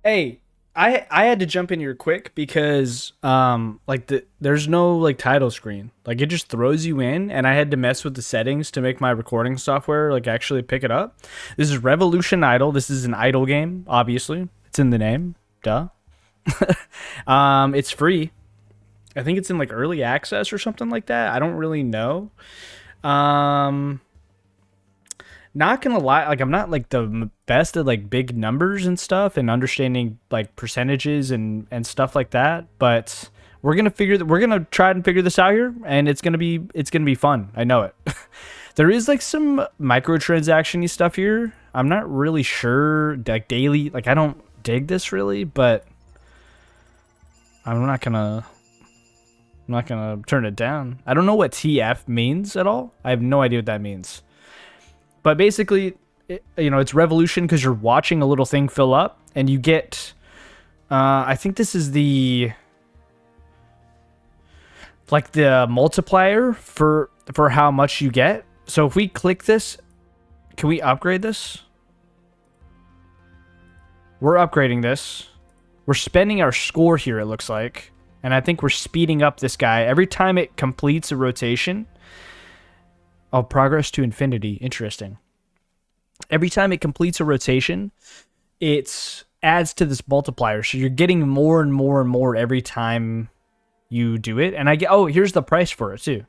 Hey, I had to jump in here quick because there's no like title screen. Like it just throws you in and I had to mess with the settings to make my recording software like actually pick it up. This is Revolution Idol. This is an idle game, obviously. It's in the name. Duh. It's free. I think it's in like early access or something like that. I don't really know. Um Not gonna lie, like I'm not like the best at like big numbers and stuff and understanding like percentages and stuff like that, but we're gonna try and figure this out here, and it's gonna be fun. I know it. There is like some microtransaction-y stuff here. I'm not really sure, like daily, like I don't dig this really, but I'm not gonna I'm not gonna turn it down. I don't know what TF means at all. I have no idea what that means. But basically, it's revolution because you're watching a little thing fill up, and you get. I think this is the multiplier for how much you get. So if we click this, can we upgrade this? We're upgrading this. We're spending our score here. It looks like, and I think we're speeding up this guy every time it completes a rotation. Oh, progress to infinity. Interesting. Every time it completes a rotation, it adds to this multiplier. So you're getting more and more and more every time you do it. And here's the price for it too.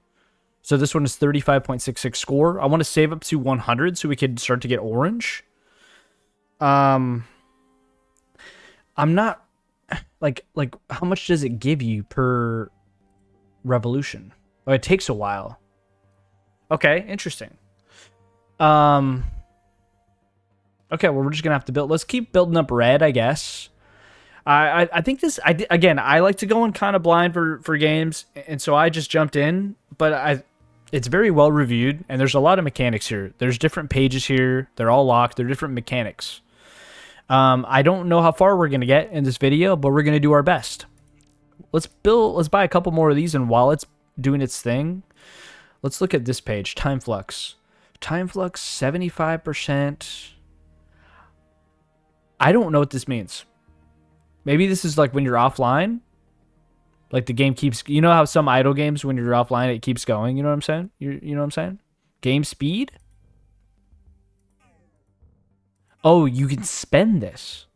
So this one is 35.66 score. I want to save up to 100 so we can start to get orange. I'm not like how much does it give you per revolution? Oh, it takes a while. Okay, interesting. Okay, well, we're just gonna have to build. Let's keep building up red, I guess. I think this. Again, I like to go in kind of blind for games, and so I just jumped in. But it's very well reviewed, and there's a lot of mechanics here. There's different pages here. They're all locked. They're different mechanics. I don't know how far we're gonna get in this video, but we're gonna do our best. Let's buy a couple more of these, and while it's doing its thing, let's look at this page. Time flux. Time flux 75%. I don't know what this means. Maybe this is like when you're offline. Like the game keeps... You know how some idle games, when you're offline, it keeps going? You know what I'm saying? You know what I'm saying? Game speed? Oh, you can spend this.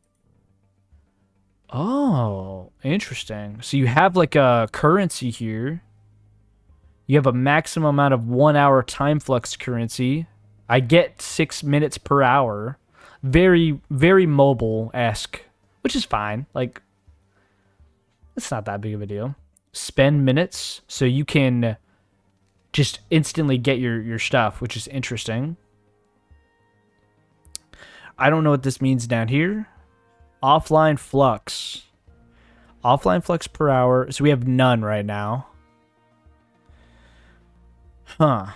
Oh, interesting. So you have like a currency here. You have a maximum amount of 1 hour time flux currency. I get 6 minutes per hour. Very, very mobile-esque, which is fine. Like, it's not that big of a deal. Spend minutes so you can just instantly get your stuff, which is interesting. I don't know what this means down here. Offline flux. Offline flux per hour. So we have none right now. Huh.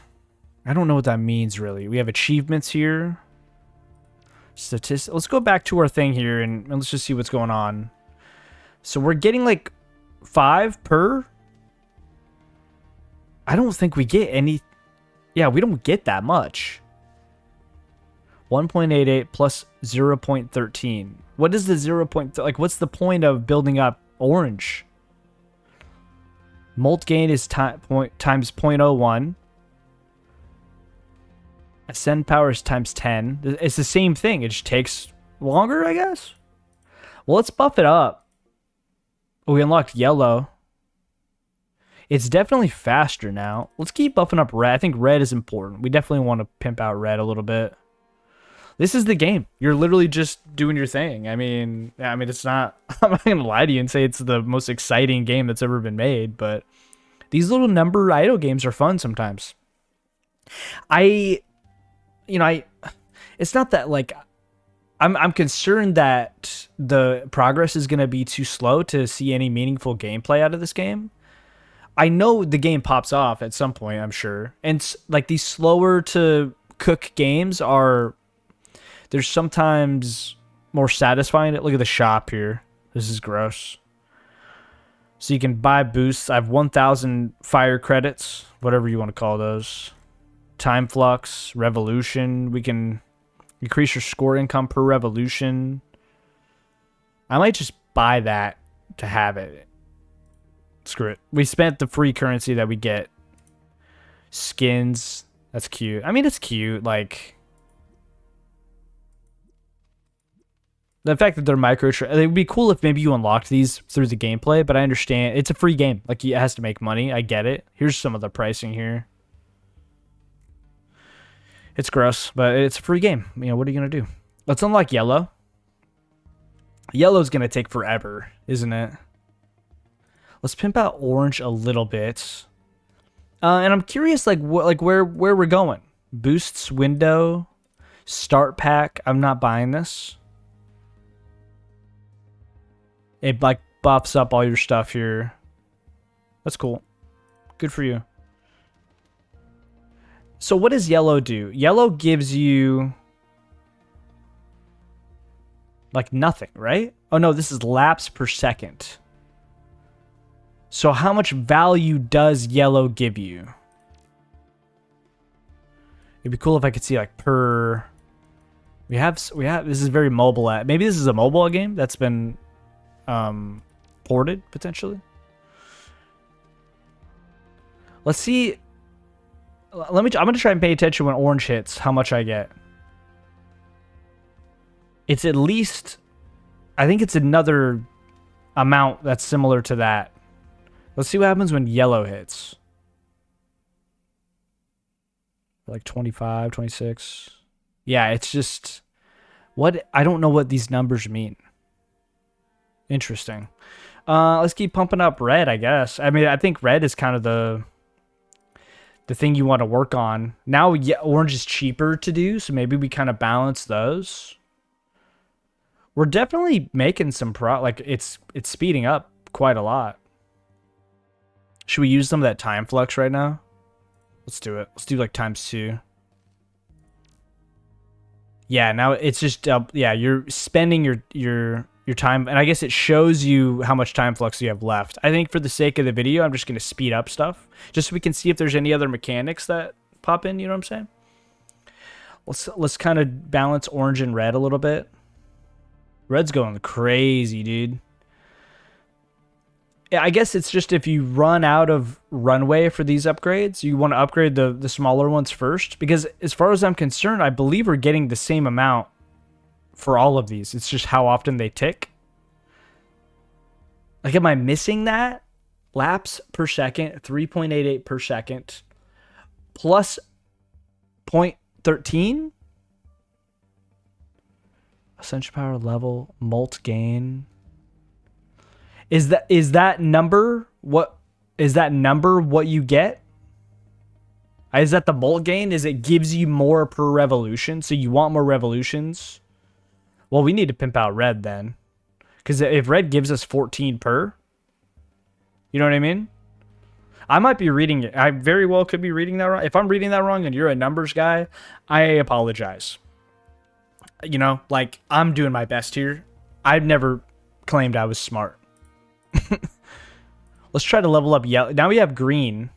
I don't know what that means, really. We have achievements here. Statistics. Let's go back to our thing here and let's just see what's going on. So we're getting like 5 per. I don't think we get any. Yeah, we don't get that much. 1.88 plus 0.13. What is the 0. Like, what's the point of building up orange? Molt gain is times 0.01. Ascend power is times 10. It's the same thing. It just takes longer, I guess. Well, let's buff it up. Oh, we unlocked yellow. It's definitely faster now. Let's keep buffing up red. I think red is important. We definitely want to pimp out red a little bit. This is the game. You're literally just doing your thing. I mean, it's not... I'm not going to lie to you and say it's the most exciting game that's ever been made, but these little number idle games are fun sometimes. It's not that like I'm concerned that the progress is going to be too slow to see any meaningful gameplay out of this game. I know the game pops off at some point, I'm sure. And like these slower to cook games they're sometimes more satisfying. Look at the shop here. This is gross. So you can buy boosts. I have 1,000 fire credits, whatever you want to call those. Time flux, revolution. We can increase your score income per revolution. I might just buy that to have it. Screw it. We spent the free currency that we get. Skins. That's cute. I mean, it's cute. Like, the fact that they're it would be cool if maybe you unlocked these through the gameplay, but I understand. It's a free game. Like, it has to make money. I get it. Here's some of the pricing here. It's gross, but it's a free game. You know, what are you going to do? Let's unlock yellow. Yellow's going to take forever, isn't it? Let's pimp out orange a little bit. And I'm curious, like where we're going. Boosts window, start pack. I'm not buying this. It like buffs up all your stuff here. That's cool. Good for you. So what does yellow do? Yellow gives you like nothing, right? Oh no, this is laps per second. So how much value does yellow give you? It'd be cool if I could see like per. We have this is very mobile at. Maybe this is a mobile game that's been ported potentially. Let's see. I'm gonna try and pay attention when orange hits. How much I get? It's at least. I think it's another amount that's similar to that. Let's see what happens when yellow hits. Like 25, 26. Yeah, it's just... What? I don't know what these numbers mean. Interesting. Let's keep pumping up red, I guess. I mean, I think red is kind of the thing you want to work on. Now, yeah, orange is cheaper to do, so maybe we kind of balance those. We're definitely making some like, it's speeding up quite a lot. Should we use some of that time flux right now? Let's do it. Let's do like ×2. Yeah, now it's just yeah, you're spending your time, and I guess it shows you how much time flux you have left. I think for the sake of the video, I'm just going to speed up stuff just so we can see if there's any other mechanics that pop in, you know what I'm saying? Let's kind of balance orange and red a little bit. Red's going crazy, dude. Yeah, I guess it's just if you run out of runway for these upgrades, you want to upgrade the smaller ones first. Because as far as I'm concerned, I believe we're getting the same amount for all of these. It's just how often they tick. Like, am I missing that? Laps per second, 3.88 per second, plus 0.13. Ascension power level, molt gain. Is that number what you get? Is that the molt gain? Is it gives you more per revolution? So you want more revolutions? Well, we need to pimp out red then. Because if red gives us 14 per, you know what I mean? I might be reading it. I very well could be reading that wrong. If I'm reading that wrong and you're a numbers guy, I apologize. You know, like, I'm doing my best here. I've never claimed I was smart. Let's try to level up yellow. Now we have green.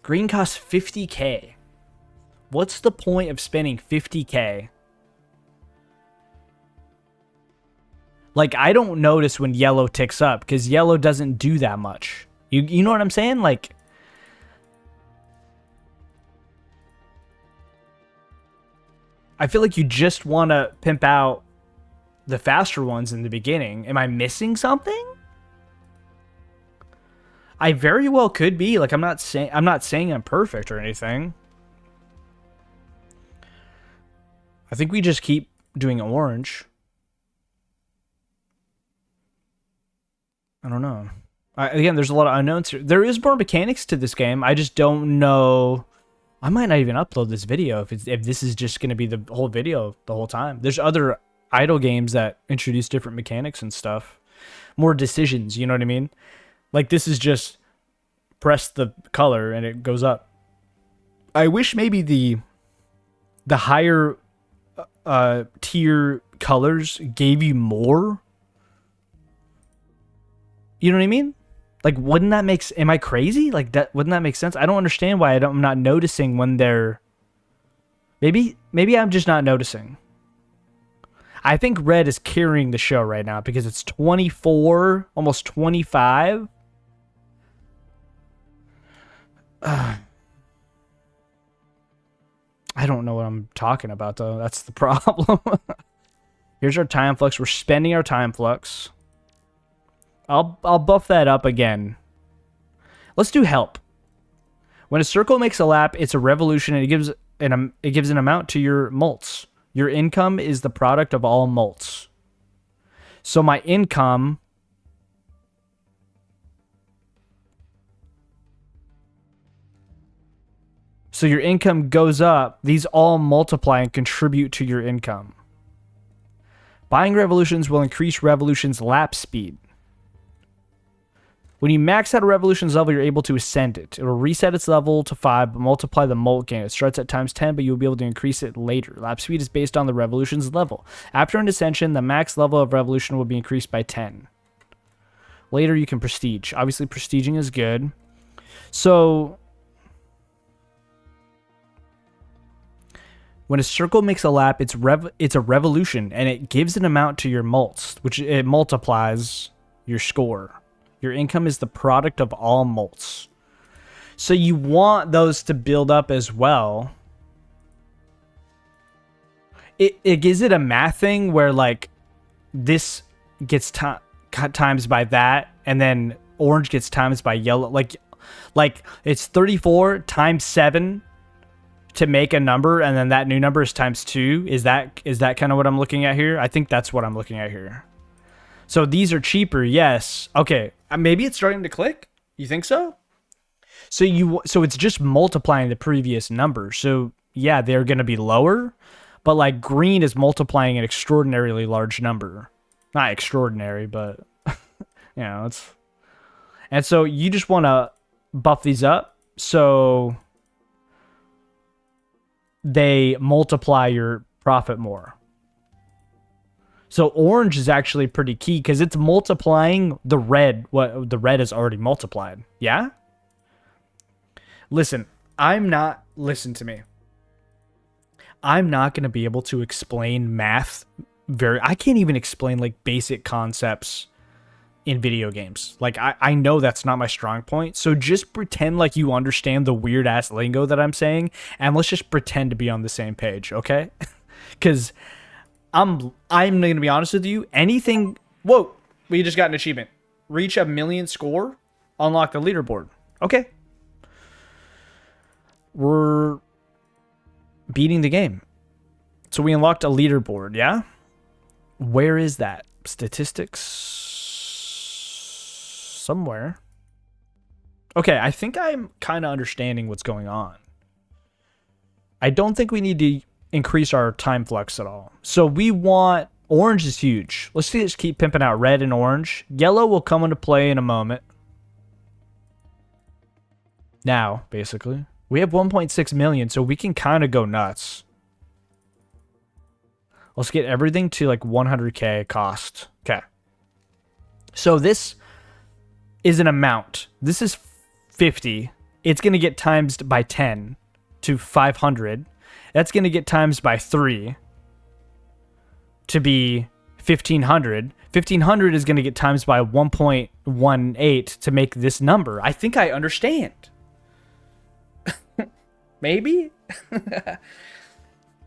Green costs 50k. What's the point of spending 50k? Like, I don't notice when yellow ticks up because yellow doesn't do that much. You know what I'm saying? Like, I feel like you just want to pimp out the faster ones in the beginning. Am I missing something? I very well could be. Like, I'm not saying I'm perfect or anything. I think we just keep doing orange. I don't know. Again, there's a lot of unknowns here. There is more mechanics to this game. I just don't know. I might not even upload this video if this is just going to be the whole video the whole time. There's other idle games that introduce different mechanics and stuff. More decisions, you know what I mean? Like, this is just press the color and it goes up. I wish maybe the higher tier colors gave you more. You know what I mean? Like, wouldn't that make... Am I crazy? Like, that wouldn't that make sense? I don't understand why I'm not noticing when they're... Maybe I'm just not noticing. I think red is carrying the show right now because it's 24, almost 25. I don't know what I'm talking about, though. That's the problem. Here's our time flux. We're spending our time flux. I'll buff that up again. Let's do help. When a circle makes a lap, it's a revolution, and it gives an amount to your mults. Your income is the product of all mults. So my income... So your income goes up. These all multiply and contribute to your income. Buying revolutions will increase revolution's lap speed. When you max out a revolution's level, you're able to ascend it. It will reset its level to 5, but multiply the molt gain. It starts at times 10, but you'll be able to increase it later. Lap speed is based on the revolution's level. After an ascension, the max level of revolution will be increased by 10. Later, you can prestige. Obviously, prestiging is good. So... when a circle makes a lap, it's a revolution, and it gives an amount to your mults, which it multiplies your score. Your income is the product of all mults. So you want those to build up as well. It gives it a math thing where, like, this gets times by that, and then orange gets times by yellow. Like it's 34 times 7 to make a number, and then that new number is times 2. Is that kind of what I'm looking at here? I think that's what I'm looking at here. So these are cheaper, yes. Okay, maybe it's starting to click. You think so? So it's just multiplying the previous number. So yeah, they're going to be lower, but like green is multiplying an extraordinarily large number. Not extraordinary, but you know, it's... And so you just want to buff these up so they multiply your profit more. So orange is actually pretty key because it's multiplying the red, what the red is already multiplied. Yeah? Listen to me. I'm not going to be able to explain math I can't even explain like basic concepts in video games. Like I know that's not my strong point. So just pretend like you understand the weird ass lingo that I'm saying, and let's just pretend to be on the same page, okay? Because I'm gonna be honest with you. Anything. Whoa! We just got an achievement. Reach 1 million score. Unlock the leaderboard. Okay. We're beating the game. So we unlocked a leaderboard. Yeah. Where is that? Statistics. Somewhere. Okay, I think I'm kind of understanding what's going on. I don't think we need to increase our time flux at all. So we want... Orange is huge. Let's just keep pimping out red and orange. Yellow will come into play in a moment. Now, basically. We have 1.6 million, so we can kind of go nuts. Let's get everything to like 100k cost. Okay. So this is an amount. This is 50. It's going to get times by 10 to 500. That's going to get times by 3 to be 1500. 1500 is going to get times by 1.18 to make this number. I think I understand. Maybe?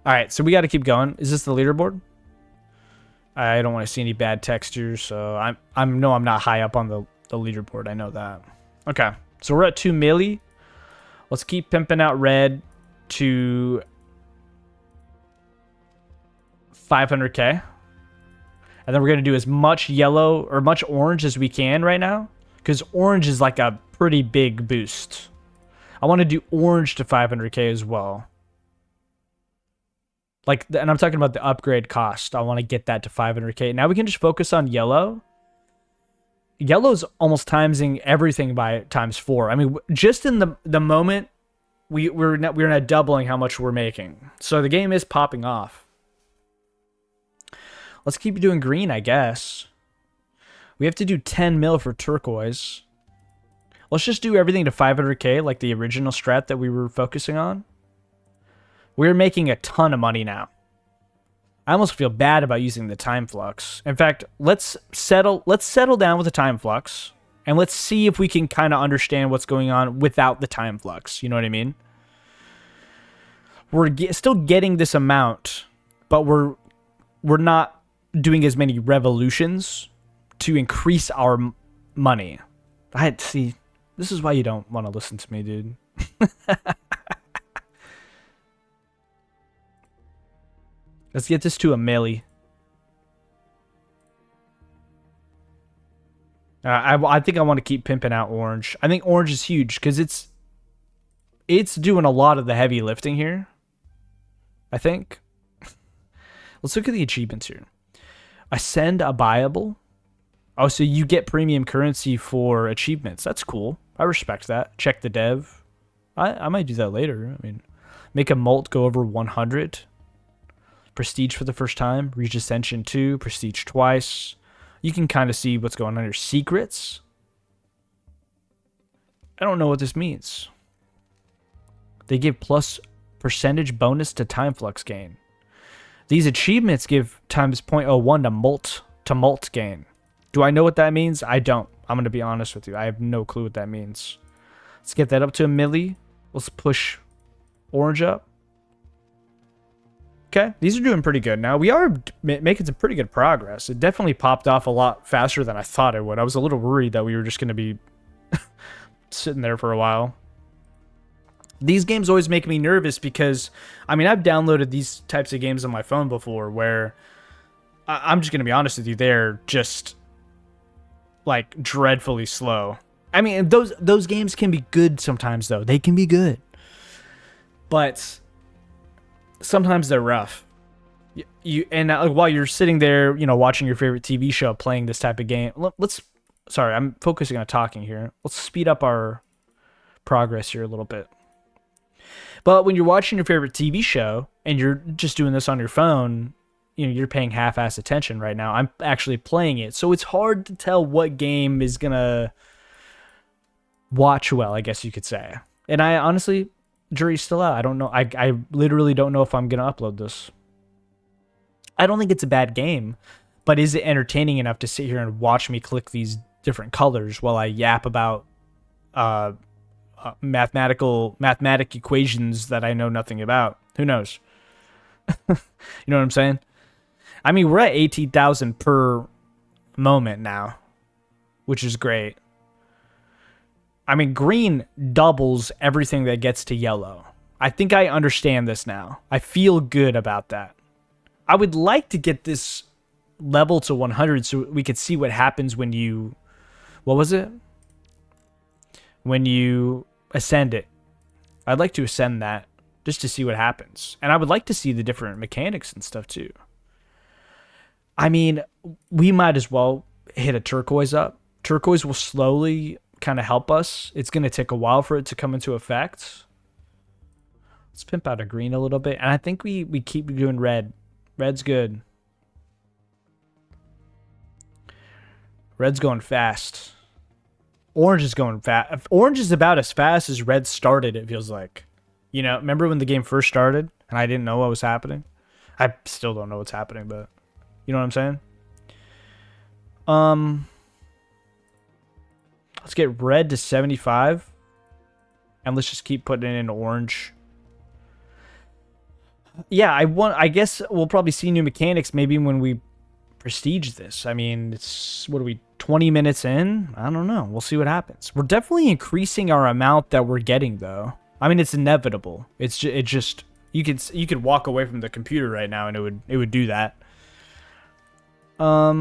All right, so we got to keep going. Is this the leaderboard? I don't want to see any bad textures, so I'm not high up on the leaderboard. I know that. Okay, so we're at 2 milli. Let's keep pimping out red to 500k. And then we're going to do as much yellow or much orange as we can right now, because orange is like a pretty big boost. I want to do orange to 500k as well. Like, and I'm talking about the upgrade cost. I want to get that to 500k. Now we can just focus on yellow. Yellow's almost timesing everything by times 4. I mean, just in the moment, we're not doubling how much we're making. So the game is popping off. Let's keep doing green, I guess. We have to do 10 mil for turquoise. Let's just do everything to 500k like the original strat that we were focusing on. We're making a ton of money now. I almost feel bad about using the time flux. In fact, let's settle down with the time flux and let's see if we can kind of understand what's going on without the time flux. You know what I mean? We're still getting this amount, but we're not doing as many revolutions to increase our money. See. This is why you don't want to listen to me, dude. Let's get this to a milli. I think I want to keep pimping out orange. I think orange is huge because it's doing a lot of the heavy lifting here. I think. Let's look at the achievements here. Ascend a buyable. Oh, so you get premium currency for achievements. That's cool. I respect that. Check the dev. I might do that later. I mean, make a mult go over 100. Prestige for the first time. Reach ascension 2. Prestige twice. You can kind of see what's going on here. Secrets. I don't know what this means. They give plus percentage bonus to time flux gain. These achievements give times 0.01 to mult gain. Do I know what that means? I don't. I'm going to be honest with you. I have no clue what that means. Let's get that up to a milli. Let's push orange up. Okay, these are doing pretty good now. We are making some pretty good progress. It definitely popped off a lot faster than I thought it would. I was a little worried that we were just going to be sitting there for a while. These games always make me nervous because, I mean, I've downloaded these types of games on my phone before where I'm just going to be honest with you, they're just like dreadfully slow. I mean, those games can be good sometimes though. They can be good. But sometimes they're rough. While you're sitting there, watching your favorite TV show, playing this type of game. Sorry, I'm focusing on talking here. Let's speed up our progress here a little bit. But when you're watching your favorite TV show and you're just doing this on your phone, you're paying half-ass attention right now. I'm actually playing it, so it's hard to tell what game is gonna watch well, I guess you could say. And I honestly, jury's still out. I don't know. I literally don't know if I'm gonna upload this. I don't think it's a bad game, but is it entertaining enough to sit here and watch me click these different colors while I yap about mathematic equations that I know nothing about? Who knows? You know what I'm saying? I mean, we're at 18,000 per moment now, which is great. I mean, green doubles everything that gets to yellow. I think I understand this now. I feel good about that. I would like to get this level to 100 so we could see what happens when you... What was it? When you ascend it. I'd like to ascend that just to see what happens. And I would like to see the different mechanics and stuff too. I mean, we might as well hit a turquoise up. Turquoise will slowly kind of help us. It's going to take a while for it to come into effect. Let's pimp out a green a little bit. And I think we keep doing red. Red's good. Red's going fast. Orange is going fast. Orange is about as fast as red started, it feels like. Remember when the game first started and I didn't know what was happening? I still don't know what's happening, but you know what I'm saying? Let's get red to 75. And let's just keep putting it in orange. Yeah, I guess we'll probably see new mechanics maybe when we prestige this. I mean, what are we, 20 minutes in? I don't know. We'll see what happens. We're definitely increasing our amount that we're getting, though. I mean, it's inevitable. It just you could walk away from the computer right now and it would do that. I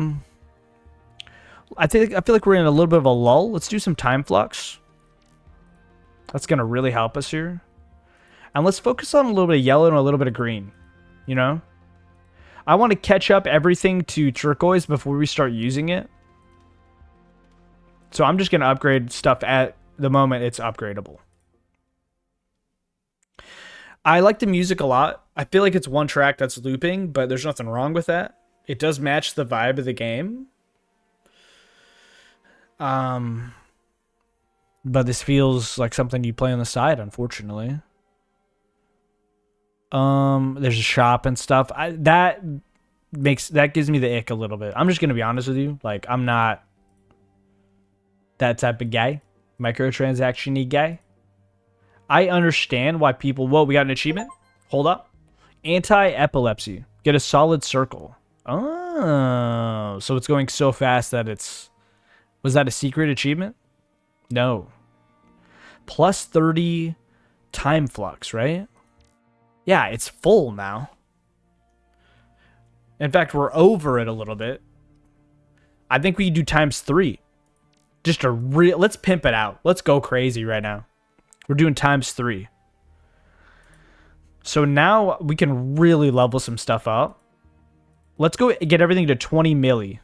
feel like we're in a little bit of a lull. Let's do some time flux. That's gonna really help us here. And let's focus on a little bit of yellow and a little bit of green. I want to catch up everything to turquoise before we start using it. So I'm just going to upgrade stuff at the moment it's upgradable. I like the music a lot. I feel like it's one track that's looping, but there's nothing wrong with that. It does match the vibe of the game. But this feels like something you play on the side, unfortunately. There's a shop and stuff. gives me the ick a little bit. I'm just gonna be honest with you. Like, I'm not that type of guy, microtransaction-y guy. I understand why people. Whoa, we got an achievement. Hold up. Anti-epilepsy. Get a solid circle. Oh, so it's going so fast that it's. Was that a secret achievement? No. Plus 30 time flux, right? Yeah, it's full now. In fact, we're over it a little bit. I think we can do ×3. Just a real. Let's pimp it out. Let's go crazy right now. We're doing ×3. So now we can really level some stuff up. Let's go get everything to 20 milli.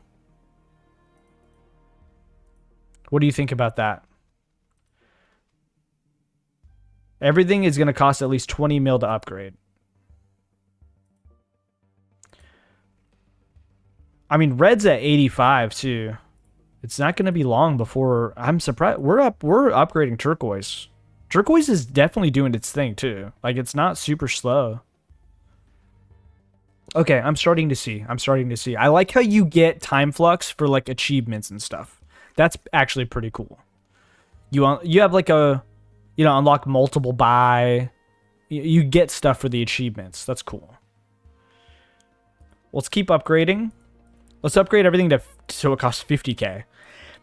What do you think about that? Everything is going to cost at least 20 mil to upgrade. I mean, red's at 85 too. It's not going to be long before. I'm surprised. We're upgrading turquoise. Turquoise is definitely doing its thing too. Like, it's not super slow. Okay, I'm starting to see. I like how you get time flux for like achievements and stuff. That's actually pretty cool. You have like a, unlock multiple buy. You get stuff for the achievements. That's cool. Let's keep upgrading. Let's upgrade everything so it costs 50k.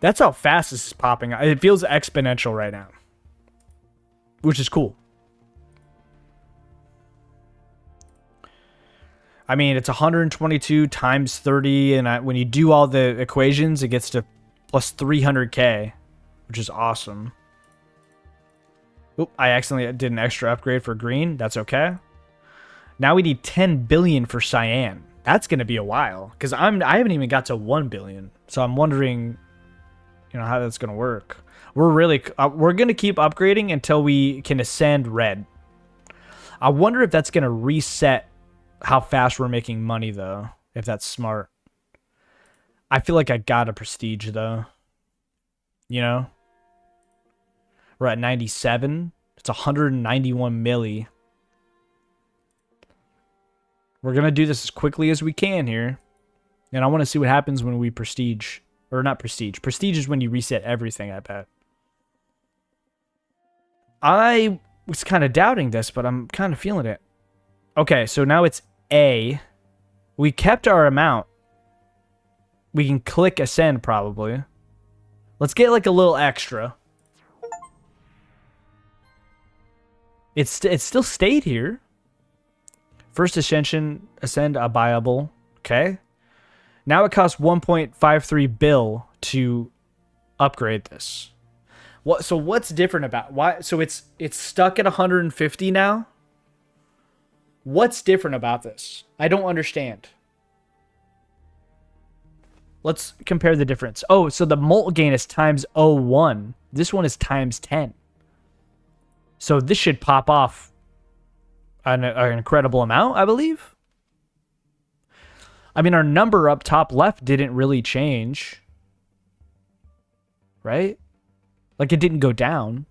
That's how fast this is popping. It feels exponential right now, which is cool. I mean, it's 122 times 30, and when you do all the equations, it gets to plus 300k, which is awesome. Oop, I accidentally did an extra upgrade for green. That's okay. Now we need 10 billion for cyan. That's going to be a while, because I haven't even got to 1 billion. So I'm wondering, how that's going to work. We're going to keep upgrading until we can ascend red. I wonder if that's going to reset how fast we're making money, though, if that's smart. I feel like I got a prestige, though. We're at 97. It's 191 milli. We're going to do this as quickly as we can here. And I want to see what happens when we prestige. Or not prestige. Prestige is when you reset everything, I bet. I was kind of doubting this, but I'm kind of feeling it. Okay, so now it's A. We kept our amount. We can click ascend, probably. Let's get like a little extra. It's still stayed here. First ascension, ascend buyable. Okay. Now it costs 1.53 bill to upgrade this. So what's different about why? So it's stuck at 150 now. What's different about this? I don't understand. Let's compare the difference. Oh, so the molt gain is times 0.1. This one is times 10. So this should pop off an incredible amount, I believe. I mean, our number up top left didn't really change. Right? Like, it didn't go down.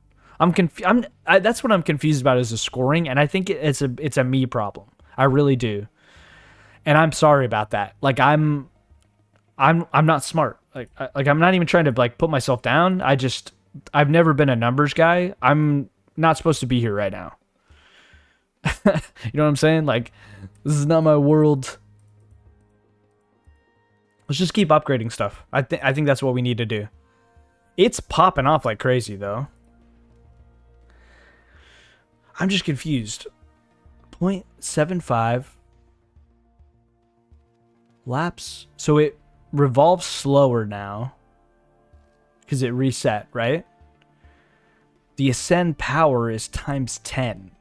That's what I'm confused about, is the scoring, and I think it's a me problem. I really do. And I'm sorry about that. Like, I'm not smart. Like I'm not even trying to like put myself down. I've never been a numbers guy. I'm not supposed to be here right now. You know what I'm saying? Like, this is not my world. Let's just keep upgrading stuff. I think that's what we need to do. It's popping off like crazy, though. I'm just confused. 0.75 laps. So it revolves slower now because it reset, right? The ascend power is times 10.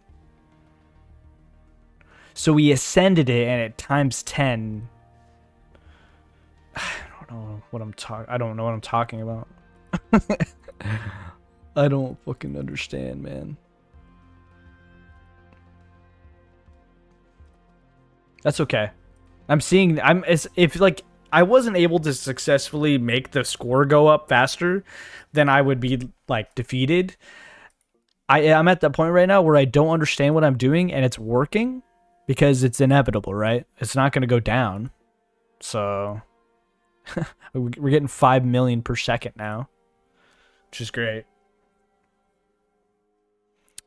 So we ascended it and it times 10. I don't know what I'm talking about. I don't fucking understand, man. That's okay. If like I wasn't able to successfully make the score go up faster, then I would be like defeated. I'm at that point right now where I don't understand what I'm doing and it's working because it's inevitable, right? It's not going to go down. So we're getting 5 million per second now, which is great.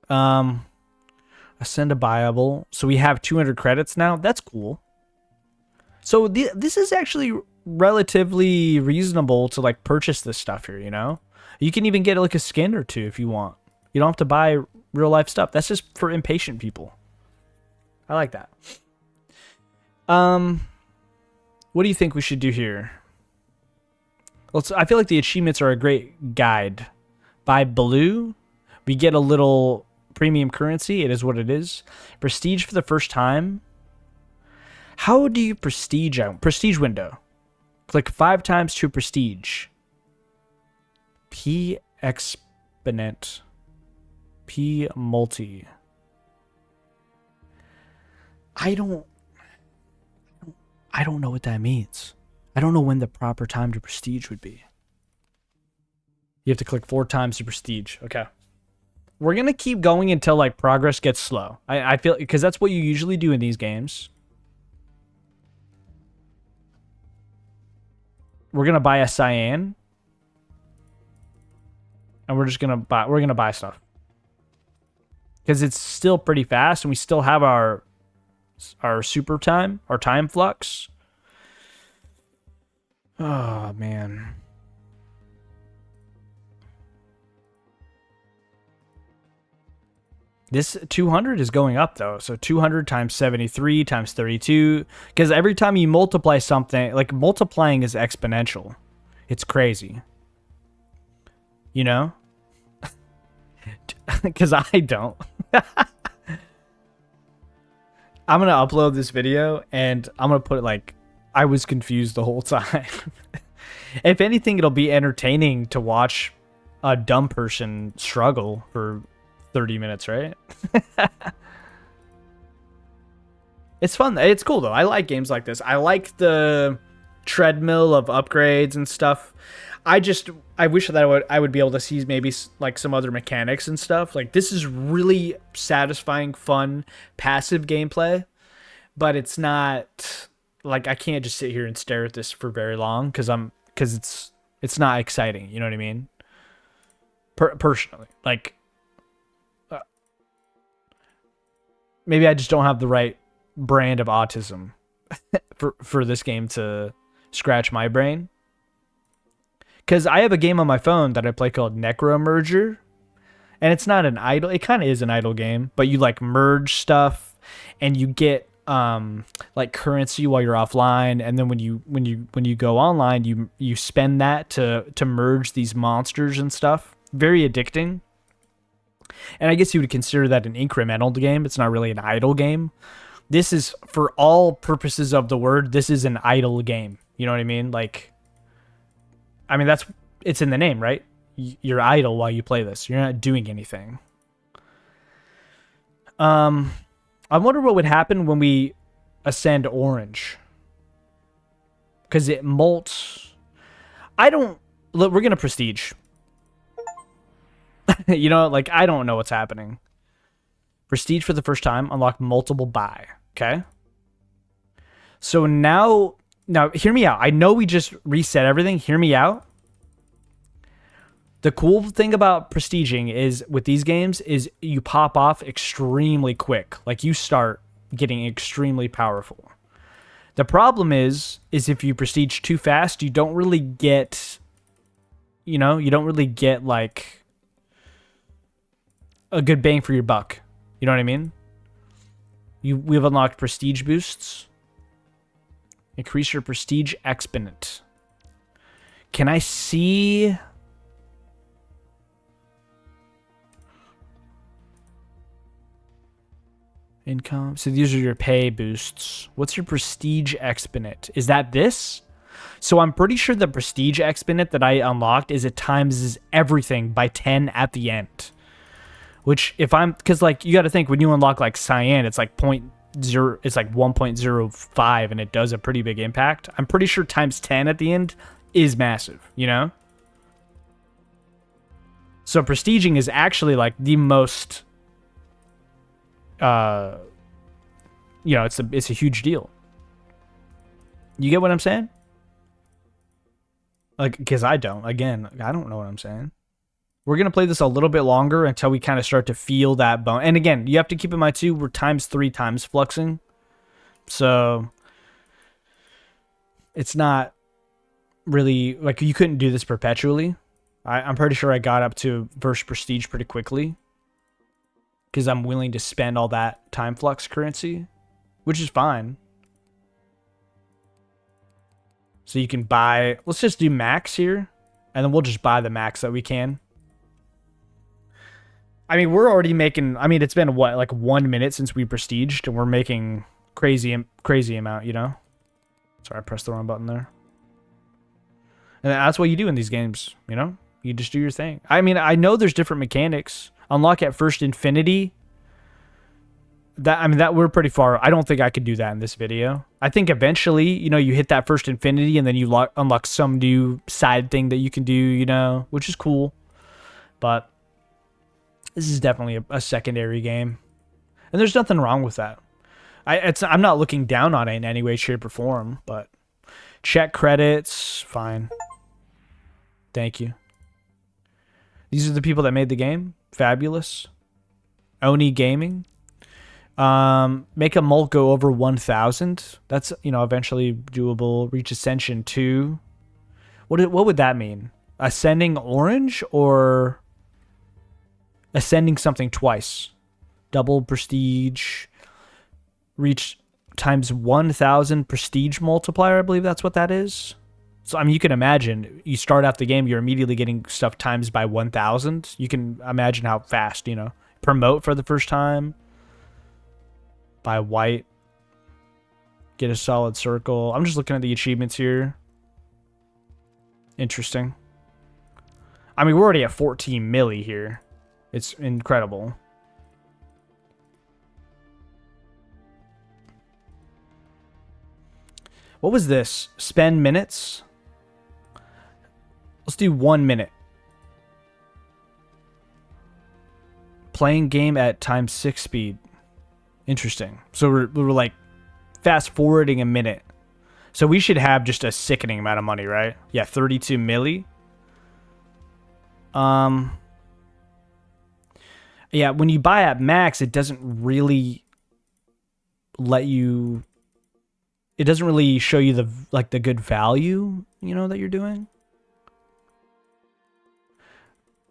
Ascend a buyable. So we have 200 credits now. That's cool. So this is actually relatively reasonable to like purchase this stuff here, you know? You can even get like a skin or two if you want. You don't have to buy real life stuff. That's just for impatient people. I like that. What do you think we should do here? I feel like the achievements are a great guide. Buy blue. We get a little premium currency. It is what it is. Prestige for the first time. How do you prestige? Prestige window. Click 5 times to prestige. P exponent. P multi. I don't know what that means. I don't know when the proper time to prestige would be. You have to click 4 times to prestige. Okay. We're going to keep going until like progress gets slow. I feel because that's what you usually do in these games. We're going to buy a cyan. And we're just going to buy stuff. Because it's still pretty fast and we still have our super time, our time flux. Oh, man. This 200 is going up, though. So 200 times 73 times 32. Because every time you multiply something, like multiplying is exponential. It's crazy. You know? Because I don't. I'm going to upload this video and I'm going to put it like, I was confused the whole time. If anything, it'll be entertaining to watch a dumb person struggle for 30 minutes, right? It's fun. It's cool, though. I like games like this. I like the treadmill of upgrades and stuff. I wish that I would be able to see maybe like some other mechanics and stuff. Like this is really satisfying, fun, passive gameplay, but it's not like I can't just sit here and stare at this for very long because it's not exciting. You know what I mean? Personally, like maybe I just don't have the right brand of autism for this game to scratch my brain. Because I have a game on my phone that I play called Necro Merger, and it's not an idle. It kind of is an idle game, but you like merge stuff, and you get like currency while you're offline, and then when you go online, you spend that to merge these monsters and stuff. Very addicting. And I guess you would consider that an incremental game. It's not really an idle game. This is, for all purposes of the word, this is an idle game. You know what I mean? Like. I mean, it's in the name, right? You're idle while you play this. You're not doing anything. I wonder what would happen when we ascend orange. Because it molts. Look, we're going to prestige. You know, like, I don't know what's happening. Prestige for the first time. Unlock multiple buy. Okay? So now, hear me out. I know we just reset everything. Hear me out. The cool thing about prestiging is with these games is you pop off extremely quick. Like you start getting extremely powerful. The problem is if you prestige too fast, you don't really get, you don't really get like a good bang for your buck. You know what I mean? We've unlocked prestige boosts. Increase your prestige exponent. Can I see? Income. So these are your pay boosts. What's your prestige exponent? Is that this? So I'm pretty sure the prestige exponent that I unlocked is it times everything by 10 at the end. Which because like you got to think when you unlock like cyan, it's like 0, it's like 1.05 and it does a pretty big impact. I'm pretty sure times 10 at the end is massive, you know? So prestiging is actually like the most, it's a huge deal. You get what I'm saying? Like, because I don't. Again, I don't know what I'm saying. We're going to play this a little bit longer until we kind of start to feel that bone. And again, you have to keep in mind too, we're ×3 times fluxing. So it's not really, like, you couldn't do this perpetually. I'm pretty sure I got up to verse prestige pretty quickly. Because I'm willing to spend all that time flux currency. Which is fine. So you can buy, let's just do max here. And then we'll just buy the max that we can. I mean, we're already making, I mean, it's been what, like 1 minute since we prestiged, and we're making crazy amount, you know? Sorry, I pressed the wrong button there. And that's what you do in these games, you know? You just do your thing. I mean, I know there's different mechanics. Unlock at first infinity. That we're pretty far. I don't think I could do that in this video. I think eventually, you know, you hit that first infinity and then you unlock some new side thing that you can do, you know, which is cool. But this is definitely a secondary game. And there's nothing wrong with that. I'm not looking down on it in any way, shape, or form, but check credits, fine. Thank you. These are the people that made the game. Fabulous. Oni Gaming. Make a mult go over 1,000. That's, you know, eventually doable. Reach ascension 2. What would that mean? Ascending orange or ascending something twice? Double prestige. Reach times 1,000 prestige multiplier. I believe that's what that is. So, I mean, you can imagine, you start out the game, you're immediately getting stuff times by 1,000. You can imagine how fast, you know. Promote for the first time. Buy white. Get a solid circle. I'm just looking at the achievements here. Interesting. I mean, we're already at 14 milli here. It's incredible. What was this? Spend minutes? Let's do 1 minute. Playing game at ×6 speed. Interesting. So we're like fast forwarding a minute. So we should have just a sickening amount of money, right? Yeah, 32 milli. Yeah, when you buy at max, it doesn't really let you, it doesn't really show you the good value, you know, that you're doing.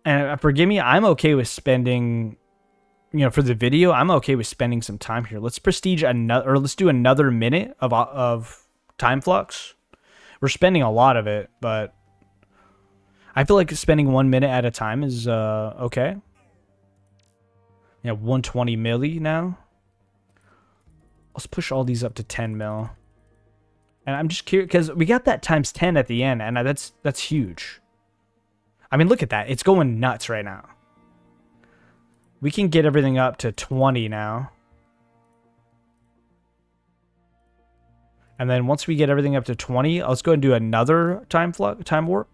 And forgive me, I'm okay with spending, you know, for the video, I'm okay with spending some time here. Let's prestige another, or let's do another minute of time flux. We're spending a lot of it, but I feel like spending 1 minute at a time is okay. Yeah, 120 milli now. Let's push all these up to 10 mil. And I'm just curious, because we got that ×10 at the end, and that's huge. I mean, look at that. It's going nuts right now. We can get everything up to 20 now. And then once we get everything up to 20, let's go and do another time warp.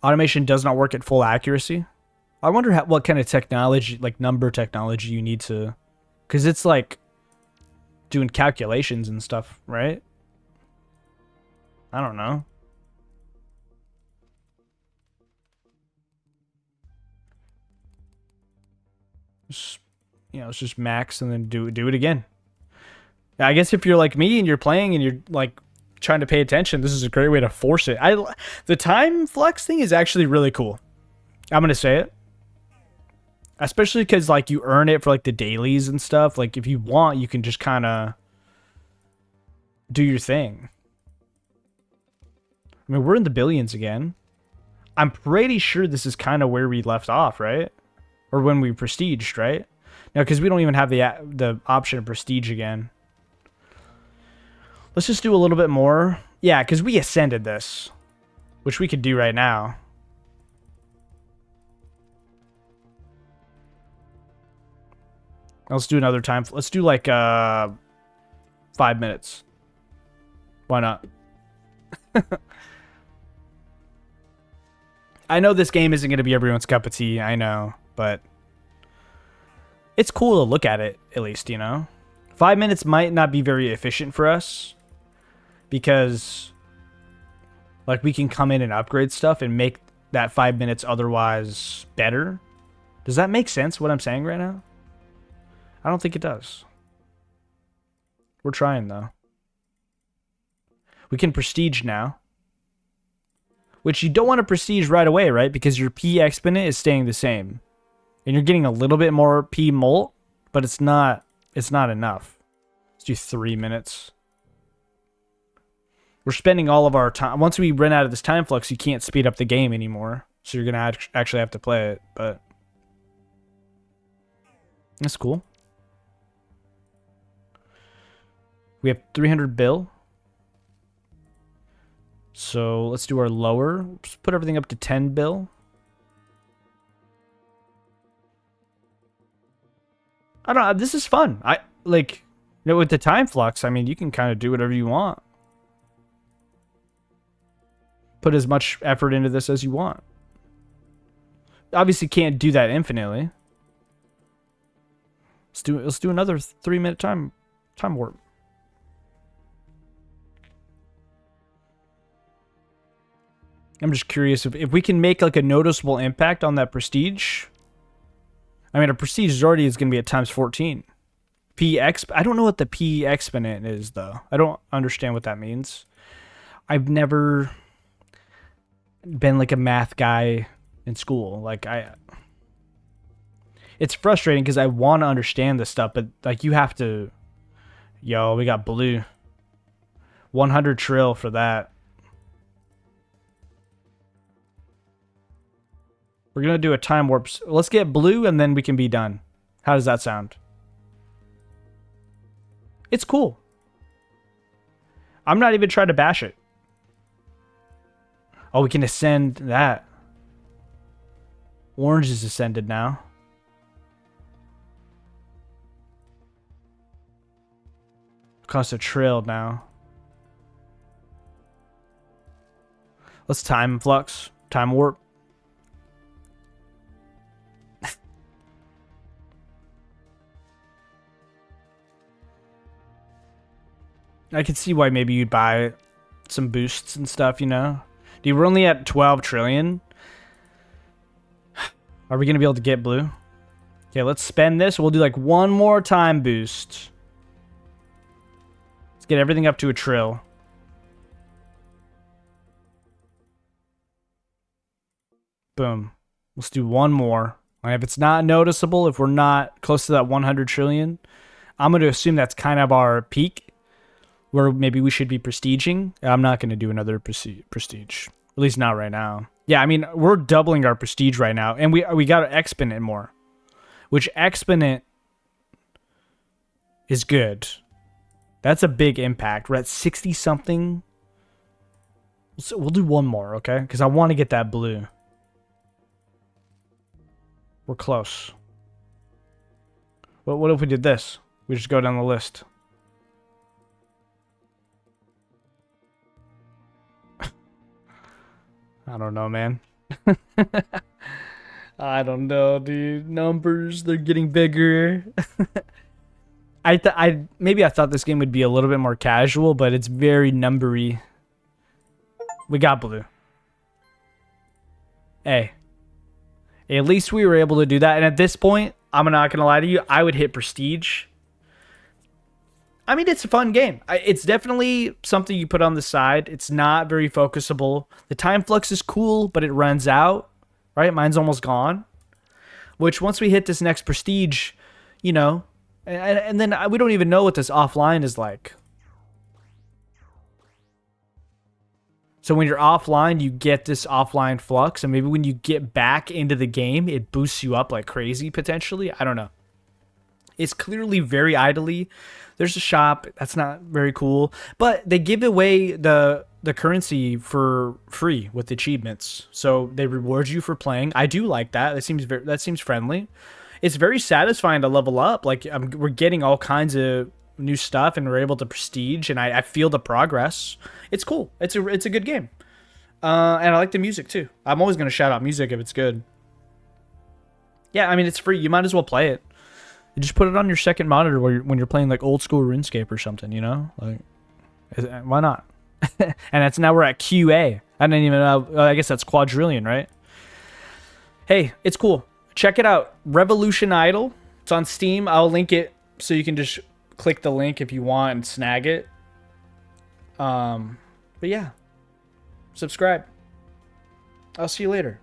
Automation does not work at full accuracy. I wonder what kind of technology, like number technology, you need to, because it's like doing calculations and stuff, right? I don't know. Just, you know, it's just max and then do it again. I guess if you're like me and you're playing and you're like trying to pay attention, this is a great way to force it. The time flex thing is actually really cool. I'm gonna say it, especially because like you earn it for like the dailies and stuff. Like if you want, you can just kind of do your thing. I mean, we're in the billions again. I'm pretty sure this is kind of where we left off, right? Or when we prestiged, right? Now, because we don't even have the option of prestige again. Let's just do a little bit more. Yeah, because we ascended this, which we could do right now. Let's do another time. Let's do like 5 minutes. Why not? I know this game isn't going to be everyone's cup of tea. I know, but it's cool to look at it, at least, you know? 5 minutes might not be very efficient for us because like we can come in and upgrade stuff and make that 5 minutes otherwise better. Does that make sense what I'm saying right now? I don't think it does. We're trying though. We can prestige now. Which you don't want to prestige right away, right? Because your P exponent is staying the same. And you're getting a little bit more P molt, but it's not enough. Let's do 3 minutes. We're spending all of our time. Once we run out of this time flux, you can't speed up the game anymore. So you're going to actually have to play it, but that's cool. We have 300 bill. So let's do our lower. Let's put everything up to 10 bill. I don't know. This is fun. I like, you know, with the time flux, I mean, you can kind of do whatever you want. Put as much effort into this as you want. Obviously can't do that infinitely. Let's do another 3 minute time warp. I'm just curious if we can make like a noticeable impact on that prestige. I mean, a prestige is already going to be at times 14. I don't know what the P exponent is though. I don't understand what that means. I've never been like a math guy in school. Like it's frustrating because I want to understand this stuff, but like you have to. Yo, we got blue. 100 trill for that. We're going to do a time warp. Let's get blue and then we can be done. How does that sound? It's cool. I'm not even trying to bash it. Oh, we can ascend that. Orange is ascended now. Cost a trill now. Let's time flux. Time warp. I could see why maybe you'd buy some boosts and stuff, you know? Dude, we're only at 12 trillion. Are we going to be able to get blue? Okay, let's spend this. We'll do like one more time boost. Let's get everything up to a trill. Boom. Let's do one more. If it's not noticeable, if we're not close to that 100 trillion, I'm going to assume that's kind of our peak. Where maybe we should be prestiging. I'm not going to do another prestige. At least not right now. Yeah, I mean, we're doubling our prestige right now. And we got to exponent more. Which exponent is good. That's a big impact. We're at 60-something. So we'll do one more, okay? Because I want to get that blue. We're close. What if we did this? We just go down the list. I don't know, man. I don't know, dude. Numbers, they're getting bigger. Maybe I thought this game would be a little bit more casual, but it's very numbery. We got blue. Hey. At least we were able to do that. And at this point, I'm not going to lie to you, I would hit prestige. I mean, it's a fun game. It's definitely something you put on the side. It's not very focusable. The time flux is cool, but it runs out, right? Mine's almost gone. Which, once we hit this next prestige, you know, and then we don't even know what this offline is like. So when you're offline, you get this offline flux, and maybe when you get back into the game, it boosts you up like crazy, potentially. I don't know. It's clearly very idly. There's a shop. That's not very cool. But they give away the currency for free with achievements. So they reward you for playing. I do like that. That seems friendly. It's very satisfying to level up. Like we're getting all kinds of new stuff and we're able to prestige. And I feel the progress. It's cool. It's a good game. And I like the music too. I'm always going to shout out music if it's good. Yeah, I mean, it's free. You might as well play it. You just put it on your second monitor when you're playing like old school RuneScape or something, you know? Like, why not? And it's now we're at QA. I didn't even know. I guess that's quadrillion, right? Hey, it's cool. Check it out. Revolution Idol. It's on Steam. I'll link it so you can just click the link if you want and snag it. But yeah, subscribe. I'll see you later.